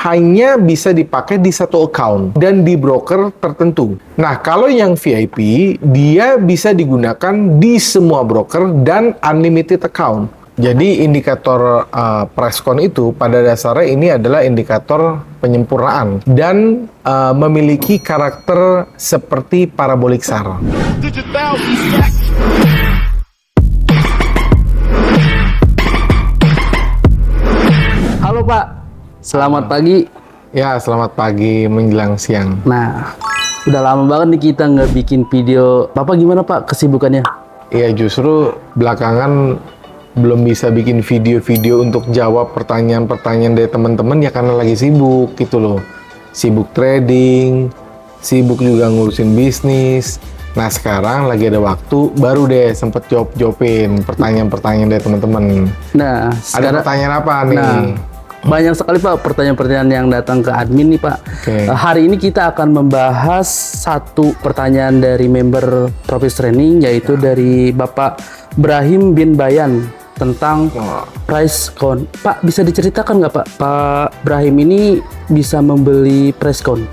hanya bisa dipakai di satu account dan di broker tertentu. Nah, kalau yang VIP, dia bisa digunakan di semua broker dan unlimited account. Jadi indikator Pricecon itu pada dasarnya ini adalah indikator penyempurnaan dan memiliki karakter seperti parabolik SAR. Halo Pak, selamat pagi. Ya, selamat pagi menjelang siang. Nah, udah lama banget nih kita nggak bikin video. Bapak gimana Pak kesibukannya? Iya, justru belakangan belum bisa bikin video-video untuk jawab pertanyaan-pertanyaan dari teman-teman ya karena lagi sibuk gitu loh. Sibuk trading, sibuk juga ngurusin bisnis. Nah, sekarang lagi ada waktu, baru deh sempet jawab-jawabin pertanyaan-pertanyaan dari teman-teman. Nah, Ada pertanyaan apa nih? Nah, banyak sekali Pak pertanyaan-pertanyaan yang datang ke admin nih Pak. Oke. Hari ini kita akan membahas satu pertanyaan dari member Profis Training, yaitu dari Bapak Brahim bin Bayan tentang Pricecon. Pak, bisa diceritakan nggak Pak Brahim ini bisa membeli Pricecon?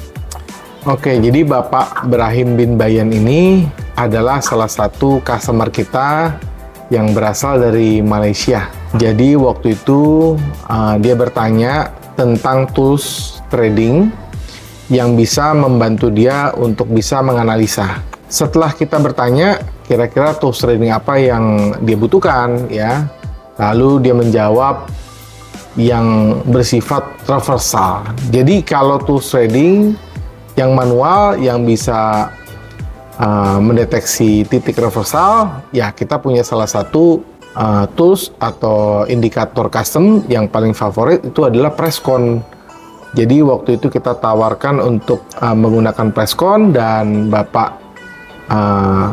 Oke, jadi Bapak Brahim bin Bayan ini adalah salah satu customer kita yang berasal dari Malaysia. Jadi waktu itu dia bertanya tentang tools trading yang bisa membantu dia untuk bisa menganalisa. Setelah kita bertanya, kira-kira tools trading apa yang dia butuhkan ya, lalu dia menjawab yang bersifat reversal. Jadi kalau tools trading yang manual yang bisa mendeteksi titik reversal, ya kita punya salah satu tools atau indikator custom yang paling favorit itu adalah Pricecon. Jadi waktu itu kita tawarkan untuk menggunakan Pricecon dan Bapak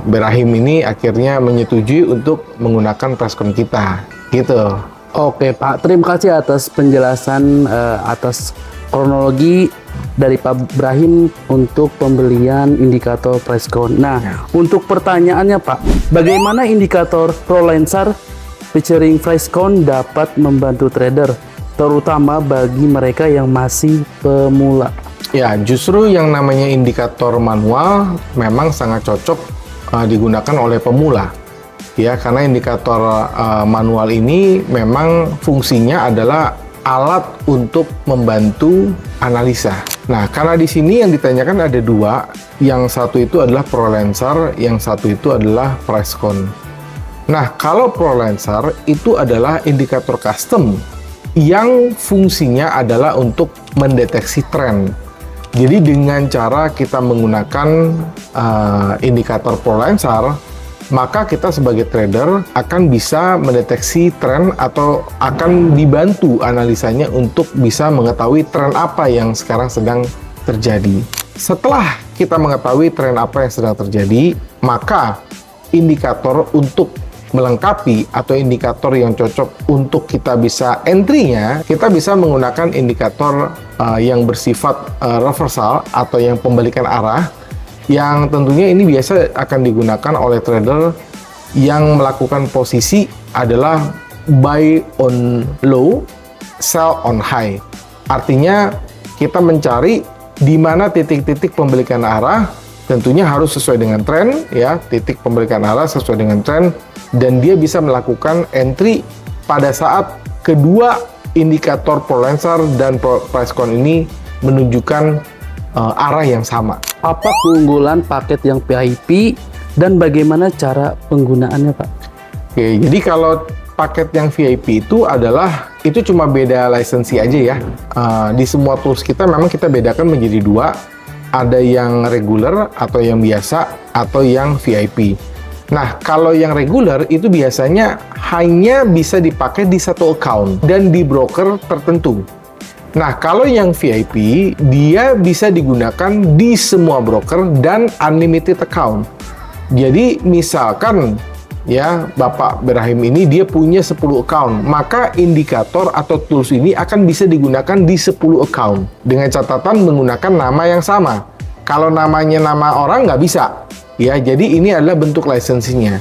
Brahim ini akhirnya menyetujui untuk menggunakan Pricecon kita, gitu. Oke Pak, terima kasih atas penjelasan atas kronologi dari Pak Brahim untuk pembelian indikator Pricecon. Nah, untuk pertanyaannya Pak, bagaimana indikator ProLensar featuring Pricecon dapat membantu trader, terutama bagi mereka yang masih pemula? Ya, justru yang namanya indikator manual memang sangat cocok digunakan oleh pemula. Ya, karena indikator manual ini memang fungsinya adalah alat untuk membantu analisa. Nah, karena di sini yang ditanyakan ada dua, yang satu itu adalah ProLensar, yang satu itu adalah Pricecon. Nah, kalau ProLensar itu adalah indikator custom yang fungsinya adalah untuk mendeteksi tren. Jadi dengan cara kita menggunakan indikator ProLensar, maka kita sebagai trader akan bisa mendeteksi tren atau akan dibantu analisanya untuk bisa mengetahui tren apa yang sekarang sedang terjadi. Setelah kita mengetahui tren apa yang sedang terjadi, maka indikator untuk melengkapi atau indikator yang cocok untuk kita bisa entry-nya, kita bisa menggunakan indikator yang bersifat reversal atau yang pembalikan arah, yang tentunya ini biasa akan digunakan oleh trader yang melakukan posisi adalah buy on low, sell on high. Artinya kita mencari di mana titik-titik pembalikan arah, tentunya harus sesuai dengan tren ya, titik pembalikan arah sesuai dengan tren, dan dia bisa melakukan entry pada saat kedua indikator ProLensar dan Pricecon ini menunjukkan arah yang sama. Apa keunggulan paket yang VIP dan bagaimana cara penggunaannya Pak? Oke, jadi kalau paket yang VIP itu adalah, itu cuma beda lisensi aja ya. Di semua tools kita memang kita bedakan menjadi dua, ada yang regular atau yang biasa atau yang VIP. Nah, kalau yang regular itu biasanya hanya bisa dipakai di satu account dan di broker tertentu. Nah, kalau yang VIP, dia bisa digunakan di semua broker dan unlimited account. Jadi, misalkan ya, Bapak Brahim ini dia punya 10 account, maka indikator atau tools ini akan bisa digunakan di 10 account dengan catatan menggunakan nama yang sama. Kalau namanya nama orang nggak bisa. Ya, jadi ini adalah bentuk lisensinya.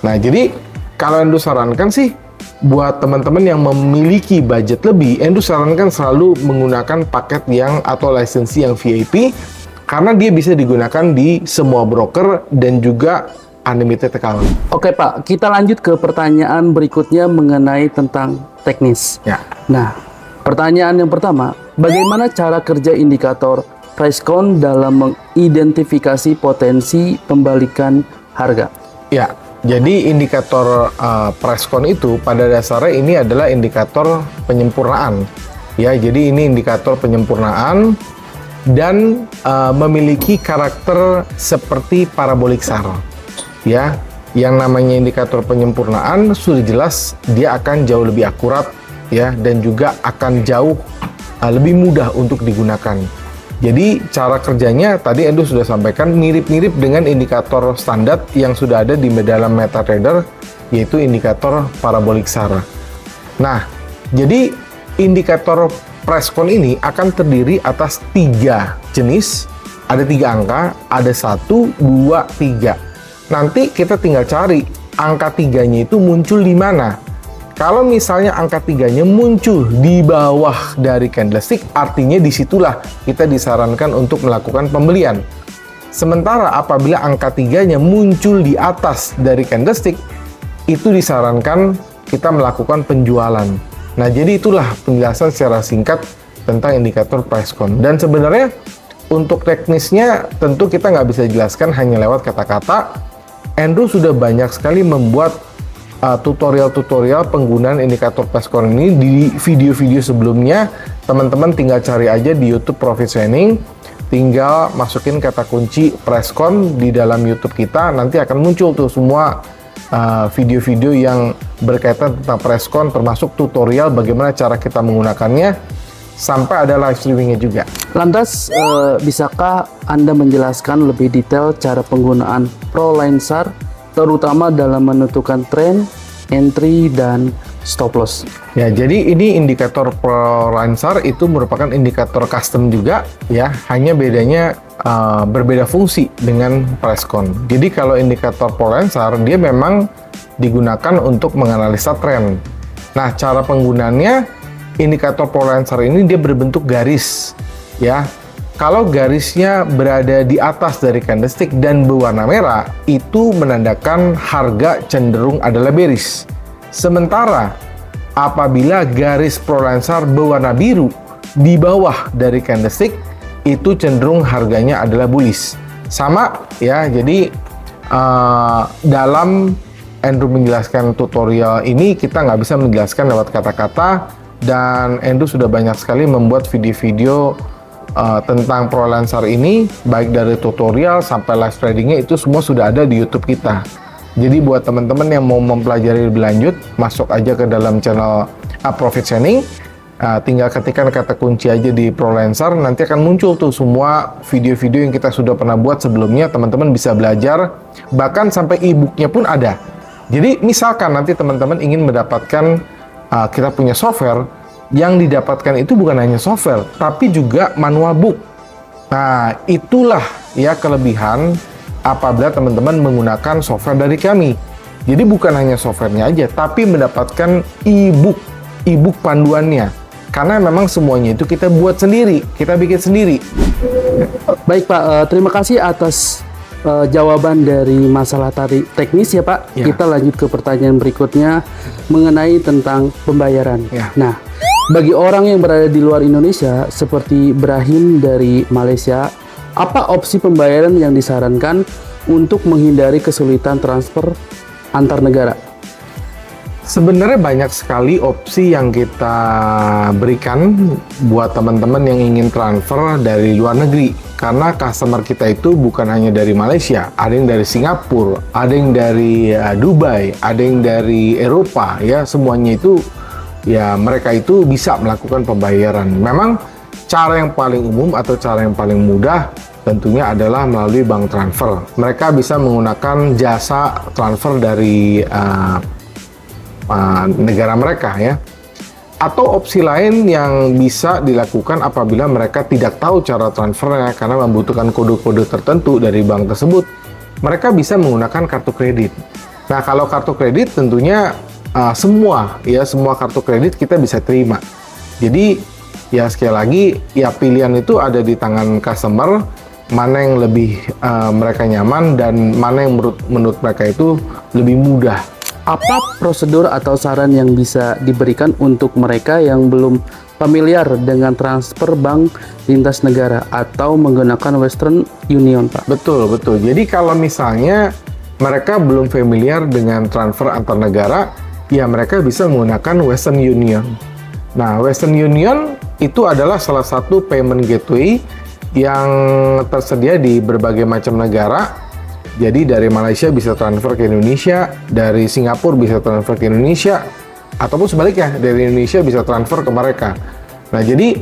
Nah, jadi kalau yang disarankan sih buat teman-teman yang memiliki budget lebih, Endo sarankan selalu menggunakan paket yang atau lisensi yang VIP karena dia bisa digunakan di semua broker dan juga unlimited account. Oke Pak, kita lanjut ke pertanyaan berikutnya mengenai tentang teknis. Ya. Nah, pertanyaan yang pertama, bagaimana cara kerja indikator Pricecon dalam mengidentifikasi potensi pembalikan harga? Ya, jadi indikator Pricecon itu pada dasarnya ini adalah indikator penyempurnaan. Ya, jadi ini indikator penyempurnaan dan memiliki karakter seperti parabolik SAR. Ya, yang namanya indikator penyempurnaan sudah jelas dia akan jauh lebih akurat ya dan juga akan jauh lebih mudah untuk digunakan. Jadi cara kerjanya tadi Endo sudah sampaikan mirip-mirip dengan indikator standar yang sudah ada di dalam MetaTrader, yaitu indikator parabolik SAR. Nah, jadi indikator Pricecon ini akan terdiri atas 3 jenis, ada 3 angka, ada 1, 2, 3. Nanti kita tinggal cari angka 3-nya itu muncul di mana. Kalau misalnya angka 3-nya muncul di bawah dari candlestick, artinya disitulah kita disarankan untuk melakukan pembelian. Sementara apabila angka 3-nya muncul di atas dari candlestick, itu disarankan kita melakukan penjualan. Nah, jadi itulah penjelasan secara singkat tentang indikator Pricecon. Dan sebenarnya untuk teknisnya tentu kita nggak bisa jelaskan hanya lewat kata-kata. Andrew sudah banyak sekali membuat tutorial-tutorial penggunaan indikator Pricecon ini di video-video sebelumnya. Teman-teman tinggal cari aja di YouTube Profit Signing, tinggal masukin kata kunci Pricecon di dalam YouTube kita, nanti akan muncul tuh semua video-video yang berkaitan tentang Pricecon, termasuk tutorial bagaimana cara kita menggunakannya, sampai ada live streamingnya juga. Lantas, bisakah Anda menjelaskan lebih detail cara penggunaan ProLine SAR, terutama dalam menentukan tren, entry, dan stop loss? Ya, jadi ini indikator ProLine SAR itu merupakan indikator custom juga, ya. Hanya bedanya berbeda fungsi dengan Pricecon. Jadi kalau indikator ProLine SAR dia memang digunakan untuk menganalisa tren. Nah, cara penggunaannya indikator ProLine SAR ini dia berbentuk garis, ya. Kalau garisnya berada di atas dari candlestick dan berwarna merah, itu menandakan harga cenderung adalah bearish. Sementara apabila garis ProLine SAR berwarna biru di bawah dari candlestick, itu cenderung harganya adalah bullish. Sama ya, jadi dalam Andrew menjelaskan tutorial ini kita nggak bisa menjelaskan lewat kata-kata, dan Andrew sudah banyak sekali membuat video-video tentang ProLine SAR ini, baik dari tutorial sampai live tradingnya, itu semua sudah ada di YouTube kita. Jadi buat teman-teman yang mau mempelajari lebih lanjut, masuk aja ke dalam channel Profit Signing, tinggal ketikkan kata kunci aja di ProLine SAR, nanti akan muncul tuh semua video-video yang kita sudah pernah buat sebelumnya. Teman-teman bisa belajar, bahkan sampai e-booknya pun ada. Jadi misalkan nanti teman-teman ingin mendapatkan kita punya software, yang didapatkan itu bukan hanya software, tapi juga manual book. Nah, itulah ya kelebihan apabila teman-teman menggunakan software dari kami. Jadi bukan hanya softwarenya aja, tapi mendapatkan e-book panduannya. Karena memang semuanya itu kita buat sendiri, kita bikin sendiri. Baik Pak, terima kasih atas jawaban dari masalah teknis ya Pak. Ya. Kita lanjut ke pertanyaan berikutnya mengenai tentang pembayaran. Ya. Nah, bagi orang yang berada di luar Indonesia seperti Brahim dari Malaysia, apa opsi pembayaran yang disarankan untuk menghindari kesulitan transfer antar negara? Sebenarnya banyak sekali opsi yang kita berikan buat teman-teman yang ingin transfer dari luar negeri. Karena customer kita itu bukan hanya dari Malaysia, ada yang dari Singapura, ada yang dari Dubai, ada yang dari Eropa, ya semuanya itu ya mereka itu bisa melakukan pembayaran. Memang cara yang paling umum atau cara yang paling mudah tentunya adalah melalui bank transfer. Mereka bisa menggunakan jasa transfer dari negara mereka ya. Atau opsi lain yang bisa dilakukan apabila mereka tidak tahu cara transfernya karena membutuhkan kode-kode tertentu dari bank tersebut, mereka bisa menggunakan kartu kredit. Nah, kalau kartu kredit tentunya semua kartu kredit kita bisa terima. Jadi ya sekali lagi ya pilihan itu ada di tangan customer, mana yang lebih mereka nyaman dan mana yang menurut mereka itu lebih mudah. Apa prosedur atau saran yang bisa diberikan untuk mereka yang belum familiar dengan transfer bank lintas negara atau menggunakan Western Union, Pak? Betul. Jadi kalau misalnya mereka belum familiar dengan transfer antar negara, ya mereka bisa menggunakan Western Union. Nah, Western Union itu adalah salah satu payment gateway yang tersedia di berbagai macam negara. Jadi dari Malaysia bisa transfer ke Indonesia, dari Singapura bisa transfer ke Indonesia, ataupun sebaliknya dari Indonesia bisa transfer ke mereka. Nah jadi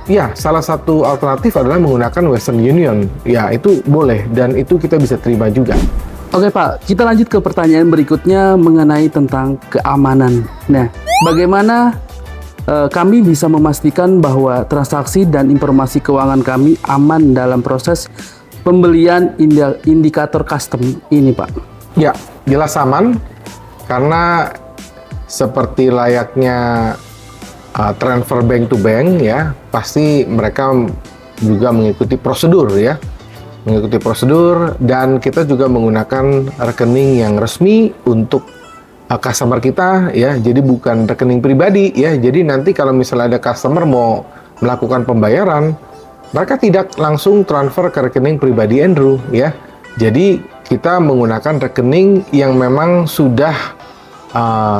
ya salah satu alternatif adalah menggunakan Western Union. Ya itu boleh dan itu kita bisa terima juga. Oke Pak, kita lanjut ke pertanyaan berikutnya mengenai tentang keamanan. Nah, bagaimana kami bisa memastikan bahwa transaksi dan informasi keuangan kami aman dalam proses pembelian indikator custom ini, Pak? Ya, jelas aman karena seperti layaknya transfer bank to bank ya, pasti mereka juga mengikuti prosedur ya. Mengikuti prosedur dan kita juga menggunakan rekening yang resmi untuk customer kita ya. Jadi bukan rekening pribadi ya. Jadi nanti kalau misalnya ada customer mau melakukan pembayaran, mereka tidak langsung transfer ke rekening pribadi Andrew ya. Jadi kita menggunakan rekening yang memang sudah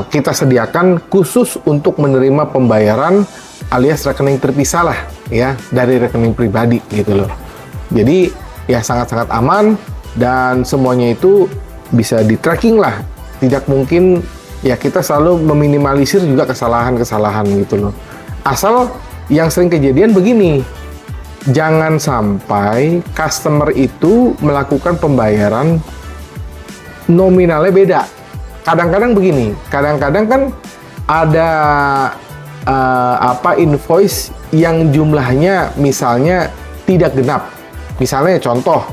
kita sediakan khusus untuk menerima pembayaran alias rekening terpisah lah ya dari rekening pribadi gitu loh. Jadi ya sangat-sangat aman dan semuanya itu bisa di tracking lah. Tidak mungkin ya kita selalu meminimalisir juga kesalahan-kesalahan gitu loh. Asal yang sering kejadian begini. Jangan sampai customer itu melakukan pembayaran nominalnya beda. Kadang-kadang begini, kadang-kadang kan ada invoice yang jumlahnya misalnya tidak genap. Misalnya contoh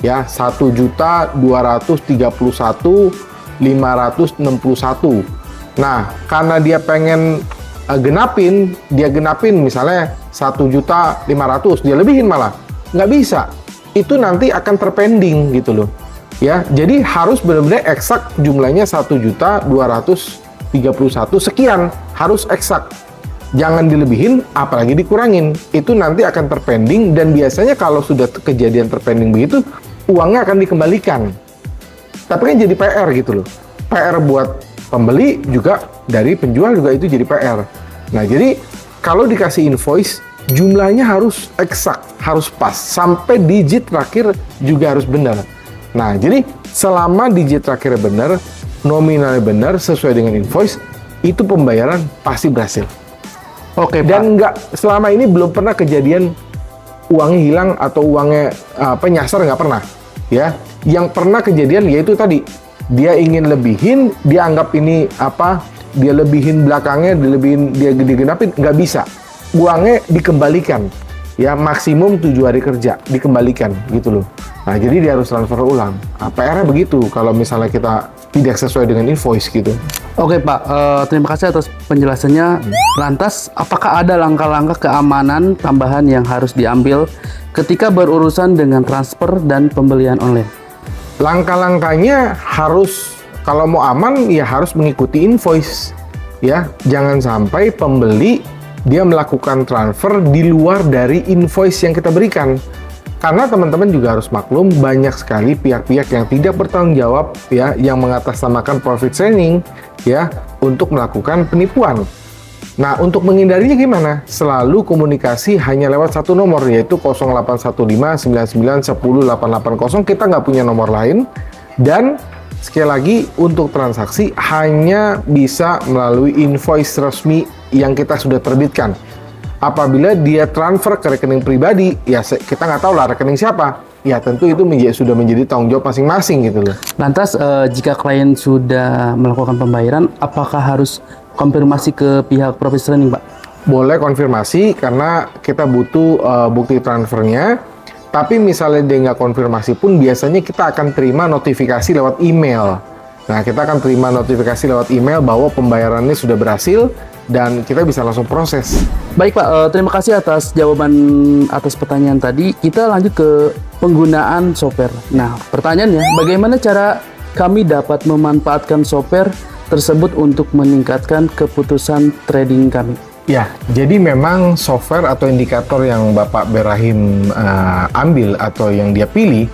ya 1.231.561. Nah, karena dia pengen dia genapin misalnya 1.500.000, dia lebihin malah nggak bisa, itu nanti akan terpending gitu loh ya. Jadi harus benar-benar eksak jumlahnya 1.231 sekian, harus eksak, jangan dilebihin apalagi dikurangin, itu nanti akan terpending dan biasanya kalau sudah kejadian terpending begitu uangnya akan dikembalikan. Tapi kan jadi PR gitu loh, PR buat pembeli juga, dari penjual juga itu jadi PR. Nah, jadi kalau dikasih invoice, jumlahnya harus eksak, harus pas, sampai digit terakhir juga harus benar. Nah, jadi selama digit terakhirnya benar, nominalnya benar, sesuai dengan invoice, itu pembayaran pasti berhasil. Oke, dan selama ini belum pernah kejadian uangnya hilang atau uangnya nyasar, nggak pernah. Ya, yang pernah kejadian yaitu tadi, dia ingin lebihin, dia anggap ini dia lebihin belakangnya, dia digenapin, nggak bisa. Uangnya dikembalikan, ya maksimum 7 hari kerja dikembalikan gitu loh. Nah jadi dia harus transfer ulang. PR-nya begitu kalau misalnya kita tidak sesuai dengan invoice gitu. Oke Pak, terima kasih atas penjelasannya. Lantas, apakah ada langkah-langkah keamanan tambahan yang harus diambil ketika berurusan dengan transfer dan pembelian online? Langkah-langkahnya harus, kalau mau aman ya harus mengikuti invoice ya. Jangan sampai pembeli dia melakukan transfer di luar dari invoice yang kita berikan. Karena teman-teman juga harus maklum, banyak sekali pihak-pihak yang tidak bertanggung jawab ya, yang mengatasnamakan profit sharing ya untuk melakukan penipuan. Nah, untuk menghindarinya gimana? Selalu komunikasi hanya lewat satu nomor, yaitu 081599108880. Kita nggak punya nomor lain. Dan sekali lagi, untuk transaksi hanya bisa melalui invoice resmi yang kita sudah terbitkan. Apabila dia transfer ke rekening pribadi, ya kita nggak tahu lah rekening siapa. Ya tentu itu sudah menjadi tanggung jawab masing-masing gitu loh. Lantas, jika klien sudah melakukan pembayaran, apakah harus konfirmasi ke pihak profit sharing, Pak? Boleh konfirmasi karena kita butuh bukti transfernya. Tapi misalnya dia nggak konfirmasi pun, biasanya kita akan terima notifikasi lewat email. Nah, kita akan terima notifikasi lewat email bahwa pembayarannya sudah berhasil dan kita bisa langsung proses. Baik Pak, terima kasih atas jawaban atas pertanyaan tadi. Kita lanjut ke penggunaan software. Nah, pertanyaannya, bagaimana cara kami dapat memanfaatkan software tersebut untuk meningkatkan keputusan trading kami? Ya, jadi memang software atau indikator yang Bapak Berahim ambil atau yang dia pilih,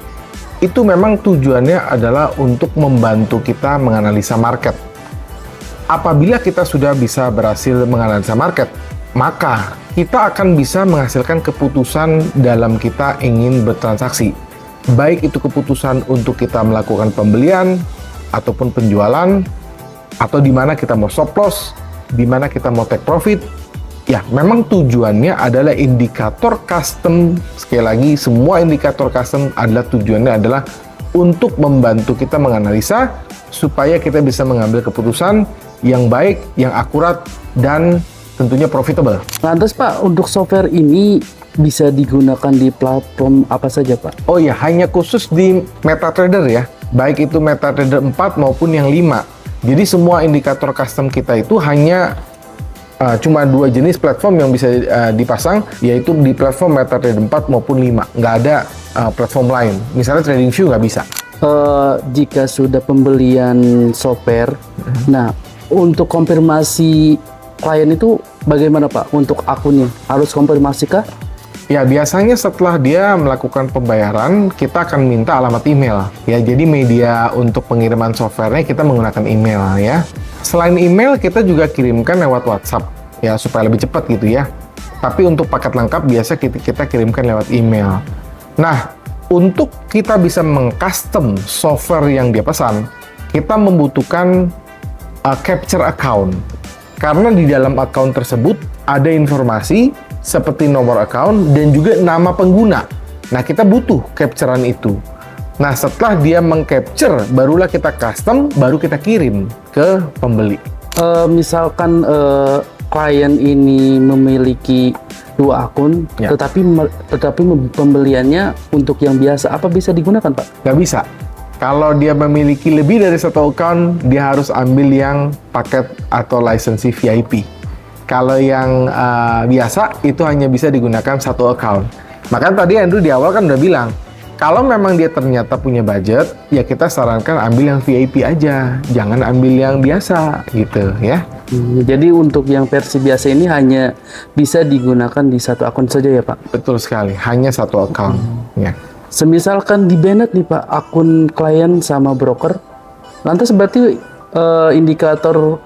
itu memang tujuannya adalah untuk membantu kita menganalisa market. Apabila kita sudah bisa berhasil menganalisa market, maka kita akan bisa menghasilkan keputusan dalam kita ingin bertransaksi. Baik itu keputusan untuk kita melakukan pembelian, ataupun penjualan, atau di mana kita mau stop loss, di mana kita mau take profit. Ya, memang tujuannya adalah indikator custom. Sekali lagi, semua indikator custom adalah tujuannya adalah untuk membantu kita menganalisa supaya kita bisa mengambil keputusan yang baik, yang akurat, dan tentunya profitable. Lantas Pak, untuk software ini bisa digunakan di platform apa saja Pak? Oh ya, hanya khusus di MetaTrader ya. Baik itu MetaTrader 4 maupun yang 5. Jadi semua indikator custom kita itu hanya cuma 2 jenis platform yang bisa dipasang, yaitu di platform MetaTrader 4 maupun 5. Nggak ada platform lain. Misalnya TradingView nggak bisa. Jika sudah pembelian software, nah untuk konfirmasi klien itu bagaimana Pak? Untuk akunnya harus konfirmasi kah? Ya, biasanya setelah dia melakukan pembayaran, kita akan minta alamat email. Ya, jadi media untuk pengiriman softwarenya kita menggunakan email ya. Selain email, kita juga kirimkan lewat WhatsApp ya supaya lebih cepat gitu ya. Tapi untuk paket lengkap biasa kita kirimkan lewat email. Nah, untuk kita bisa mengcustom software yang dia pesan, kita membutuhkan capture account. Karena di dalam account tersebut ada informasi seperti nomor account dan juga nama pengguna. Nah, kita butuh capturean itu. Nah, setelah dia mengcapture, barulah kita custom, baru kita kirim ke pembeli. Misalkan klien ini memiliki 2 akun, Ya. tetapi pembeliannya untuk yang biasa, apa bisa digunakan Pak? Nggak bisa. Kalau dia memiliki lebih dari 1 account, dia harus ambil yang paket atau lisensi VIP. Kalau yang biasa, itu hanya bisa digunakan 1 account. Makanya tadi Andrew di awal kan udah bilang, kalau memang dia ternyata punya budget, ya kita sarankan ambil yang VIP aja, jangan ambil yang biasa gitu ya. Jadi untuk yang versi biasa ini hanya bisa digunakan di 1 akun saja ya Pak? Betul sekali, hanya 1 account. Ya. Semisalkan di-banned nih Pak, akun klien sama broker, lantas berarti indikator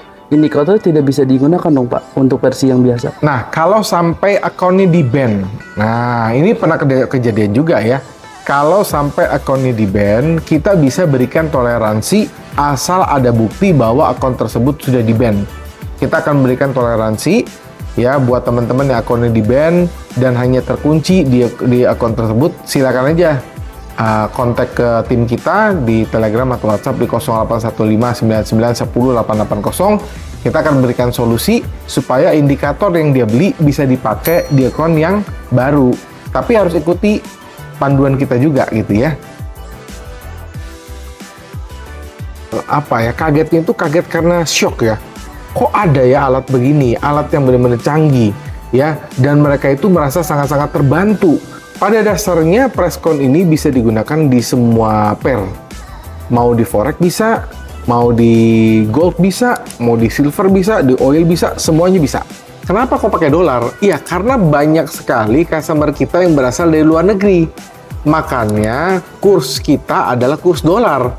tidak bisa digunakan dong Pak untuk versi yang biasa? Nah, kalau sampai akunnya di-ban, nah ini pernah kejadian juga ya. Kalau sampai akunnya di-ban, kita bisa berikan toleransi asal ada bukti bahwa akun tersebut sudah di-ban. Kita akan berikan toleransi ya buat teman-teman yang akunnya di-ban dan hanya terkunci di akun tersebut. Silakan aja kontak ke tim kita di Telegram atau WhatsApp di 081599108880. Kita akan berikan solusi supaya indikator yang dia beli bisa dipakai di akun yang baru. Tapi harus ikuti panduan kita juga gitu ya. Apa ya, kagetnya itu kaget karena shock ya. Kok ada ya alat begini, alat yang benar-benar canggih ya, dan mereka itu merasa sangat-sangat terbantu. Pada dasarnya Presscon ini bisa digunakan di semua pair. Mau di forex bisa, mau di gold bisa, mau di silver bisa, di oil bisa, semuanya bisa. Kenapa kok pakai dolar? Iya, karena banyak sekali customer kita yang berasal dari luar negeri. Makanya kurs kita adalah kurs dolar.